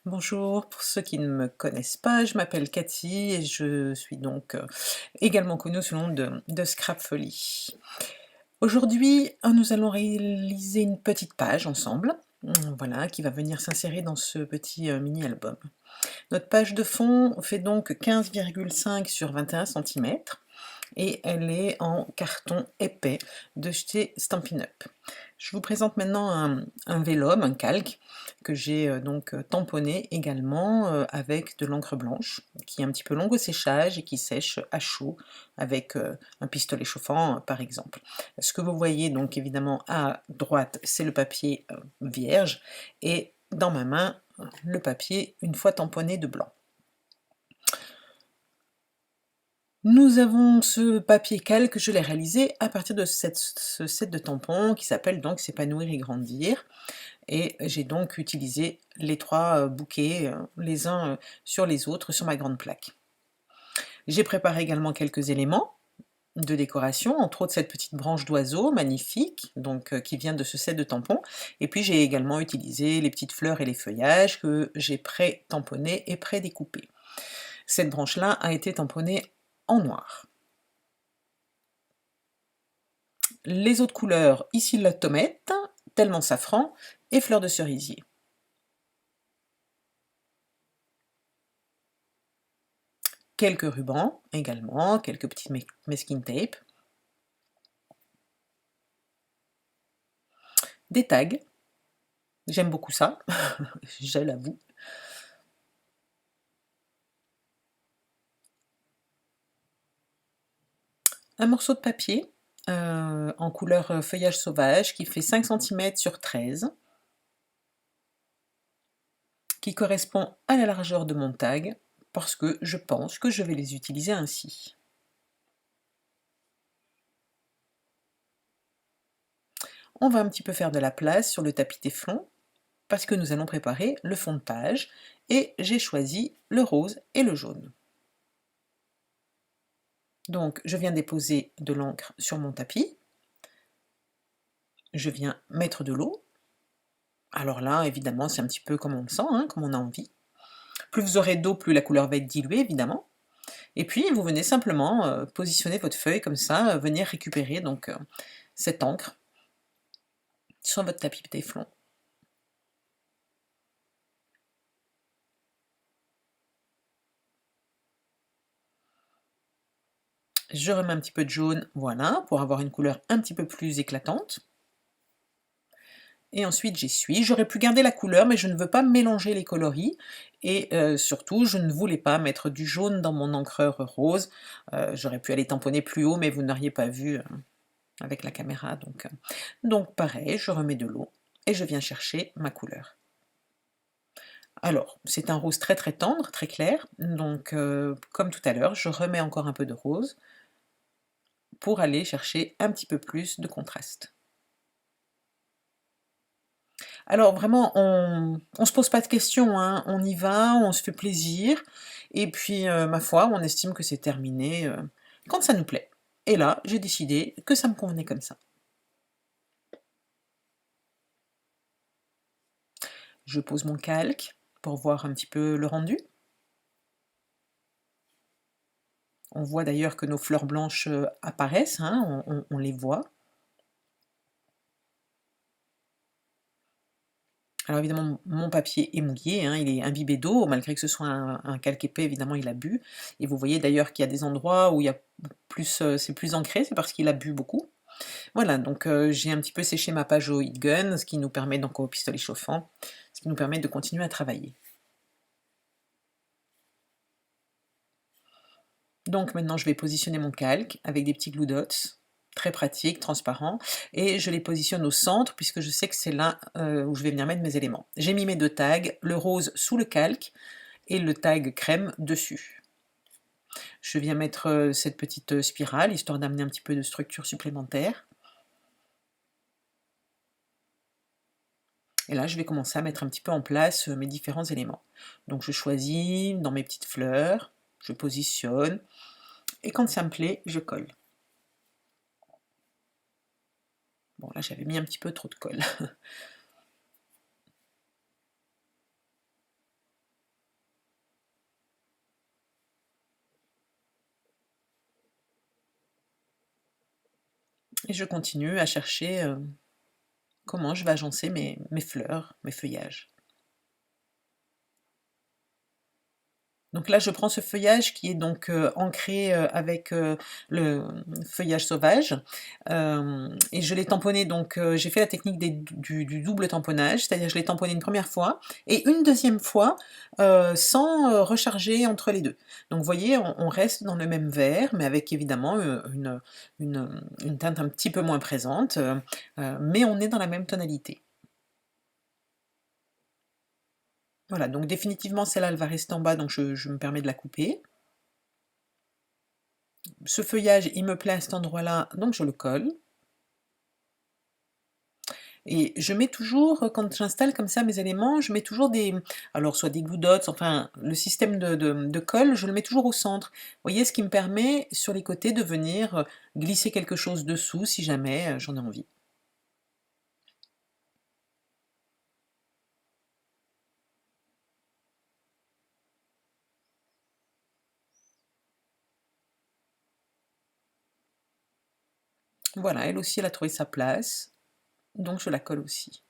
Bonjour, pour ceux qui ne me connaissent pas, je m'appelle Cathy et je suis donc également connue sous le nom de Scrapfolie. Aujourd'hui, nous allons réaliser une petite page ensemble, voilà, qui va venir s'insérer dans ce petit mini-album. Notre page de fond fait donc 15,5 sur 21 cm et elle est en carton épais de chez Stampin' Up. Je vous présente maintenant un vélum, un calque, que j'ai donc tamponné également avec de l'encre blanche, qui est un petit peu longue au séchage et qui sèche à chaud avec un pistolet chauffant par exemple. Ce que vous voyez donc évidemment à droite, c'est le papier vierge, et dans ma main, le papier une fois tamponné de blanc. Nous avons ce papier calque, je l'ai réalisé à partir de ce set de tampons qui s'appelle donc S'épanouir et grandir. Et j'ai donc utilisé les trois bouquets les uns sur les autres sur ma grande plaque. J'ai préparé également quelques éléments de décoration, entre autres cette petite branche d'oiseau magnifique, donc qui vient de ce set de tampons. Et puis j'ai également utilisé les petites fleurs et les feuillages que j'ai pré-tamponnés et pré-découpés. Cette branche-là a été tamponnée en noir. Les autres couleurs, ici la tomate, tellement safran et fleurs de cerisier. Quelques rubans également, quelques petites masking tape. Des tags, j'aime beaucoup ça, je l'avoue. Un morceau de papier en couleur feuillage sauvage qui fait 5 cm sur 13, qui correspond à la largeur de mon tag, parce que je pense que je vais les utiliser ainsi. On va un petit peu faire de la place sur le tapis téflon, parce que nous allons préparer le fond de page, et j'ai choisi le rose et le jaune. Donc je viens déposer de l'encre sur mon tapis, je viens mettre de l'eau. Alors là, évidemment, c'est un petit peu comme on le sent, hein, comme on a envie. Plus vous aurez d'eau, plus la couleur va être diluée, évidemment. Et puis, vous venez simplement positionner votre feuille comme ça, venir récupérer donc cette encre sur votre tapis téflon. Je remets un petit peu de jaune, voilà, pour avoir une couleur un petit peu plus éclatante. Et ensuite j'essuie. J'aurais pu garder la couleur, mais je ne veux pas mélanger les coloris. Et surtout, je ne voulais pas mettre du jaune dans mon encreur rose. J'aurais pu aller tamponner plus haut, mais vous n'auriez pas vu avec la caméra. Donc pareil, je remets de l'eau et je viens chercher ma couleur. Alors, c'est un rose très très tendre, très clair. Donc, comme tout à l'heure, je remets encore un peu de rose pour aller chercher un petit peu plus de contraste. Alors vraiment, on se pose pas de questions, hein, on y va, on se fait plaisir, et puis ma foi, on estime que c'est terminé quand ça nous plaît. Et là, j'ai décidé que ça me convenait comme ça. Je pose mon calque pour voir un petit peu le rendu. On voit d'ailleurs que nos fleurs blanches apparaissent, hein, on les voit. Alors évidemment, mon papier est mouillé, hein, il est imbibé d'eau, malgré que ce soit un calque épais, évidemment il a bu. Et vous voyez d'ailleurs qu'il y a des endroits où il y a plus, c'est plus ancré, c'est parce qu'il a bu beaucoup. Voilà, donc j'ai un petit peu séché ma page au heat gun, ce qui nous permet, donc au pistolet chauffant, ce qui nous permet de continuer à travailler. Donc maintenant je vais positionner mon calque avec des petits glue dots, très pratiques, transparents, et je les positionne au centre puisque je sais que c'est là où je vais venir mettre mes éléments. J'ai mis mes deux tags, le rose sous le calque et le tag crème dessus. Je viens mettre cette petite spirale, histoire d'amener un petit peu de structure supplémentaire. Et là, je vais commencer à mettre un petit peu en place mes différents éléments. Donc je choisis dans mes petites fleurs, je positionne, et quand ça me plaît, je colle. Bon, là j'avais mis un petit peu trop de colle. Et je continue à chercher comment je vais agencer mes fleurs, mes feuillages. Donc là, je prends ce feuillage qui est donc ancré avec le feuillage sauvage et je l'ai tamponné, donc j'ai fait la technique du double tamponnage, c'est-à-dire je l'ai tamponné une première fois et une deuxième fois sans recharger entre les deux. Donc vous voyez, on reste dans le même vert, mais avec évidemment une teinte un petit peu moins présente, mais on est dans la même tonalité. Voilà, donc définitivement celle-là, elle va rester en bas, donc je me permets de la couper. Ce feuillage, il me plaît à cet endroit-là, donc je le colle. Et je mets toujours, quand j'installe comme ça mes éléments, je mets toujours alors soit des goudottes, enfin le système de colle, je le mets toujours au centre. Vous voyez, ce qui me permet sur les côtés de venir glisser quelque chose dessous si jamais j'en ai envie. Voilà, elle aussi, elle a trouvé sa place, donc je la colle aussi.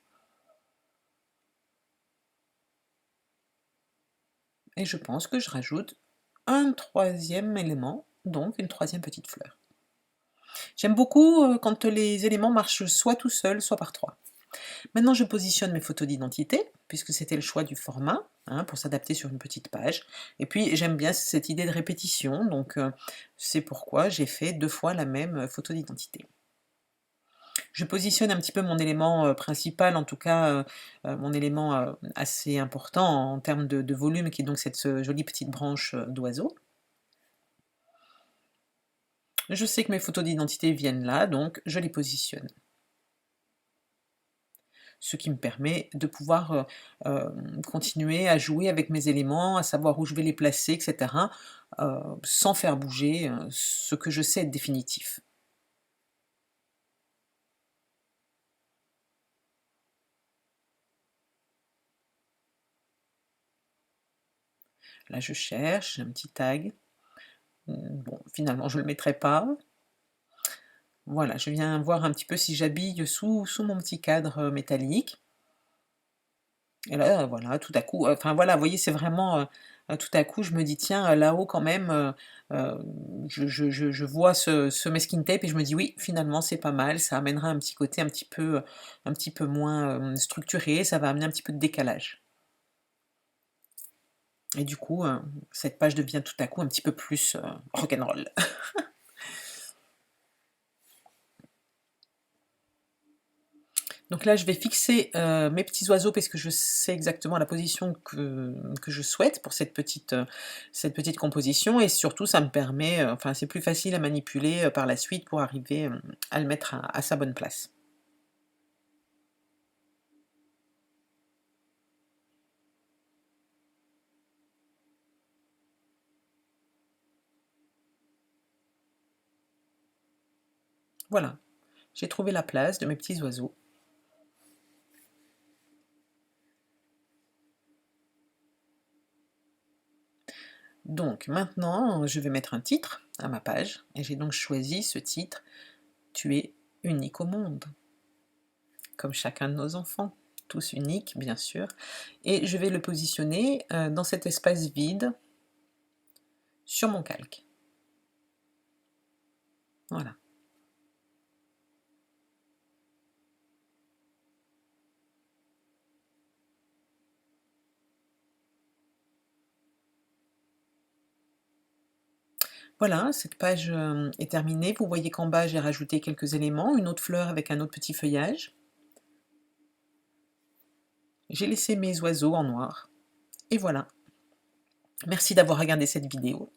Et je pense que je rajoute un troisième élément, donc une troisième petite fleur. J'aime beaucoup quand les éléments marchent soit tout seuls, soit par trois. Maintenant, je positionne mes photos d'identité, puisque c'était le choix du format, hein, pour s'adapter sur une petite page. Et puis, j'aime bien cette idée de répétition, donc c'est pourquoi j'ai fait 2 fois la même photo d'identité. Je positionne un petit peu mon élément principal, en tout cas mon élément assez important en termes de volume, qui est donc cette jolie petite branche d'oiseau. Je sais que mes photos d'identité viennent là, donc je les positionne. Ce qui me permet de pouvoir continuer à jouer avec mes éléments, à savoir où je vais les placer, etc., sans faire bouger ce que je sais être définitif. Là, je cherche, j'ai un petit tag. Bon, finalement, je ne le mettrai pas. Voilà, je viens voir un petit peu si j'habille sous mon petit cadre métallique. Et là, voilà, tout à coup, enfin voilà, vous voyez, c'est vraiment, tout à coup, je me dis: «Tiens, là-haut quand même, je vois ce masking tape et je me dis: "Oui, finalement, c'est pas mal, ça amènera un petit côté un petit peu moins, structuré, ça va amener un petit peu de décalage"». Et du coup, cette page devient tout à coup un petit peu plus, rock'n'roll. Donc là, je vais fixer mes petits oiseaux parce que je sais exactement la position que je souhaite pour cette petite composition et surtout ça me permet, enfin c'est plus facile à manipuler par la suite pour arriver à le mettre à sa bonne place. Voilà, j'ai trouvé la place de mes petits oiseaux. Donc maintenant, je vais mettre un titre à ma page et j'ai donc choisi ce titre: «Tu es unique au monde», comme chacun de nos enfants, tous uniques bien sûr, et je vais le positionner dans cet espace vide sur mon calque. Voilà. Voilà, cette page est terminée. Vous voyez qu'en bas, j'ai rajouté quelques éléments, une autre fleur avec un autre petit feuillage. J'ai laissé mes oiseaux en noir. Et voilà. Merci d'avoir regardé cette vidéo.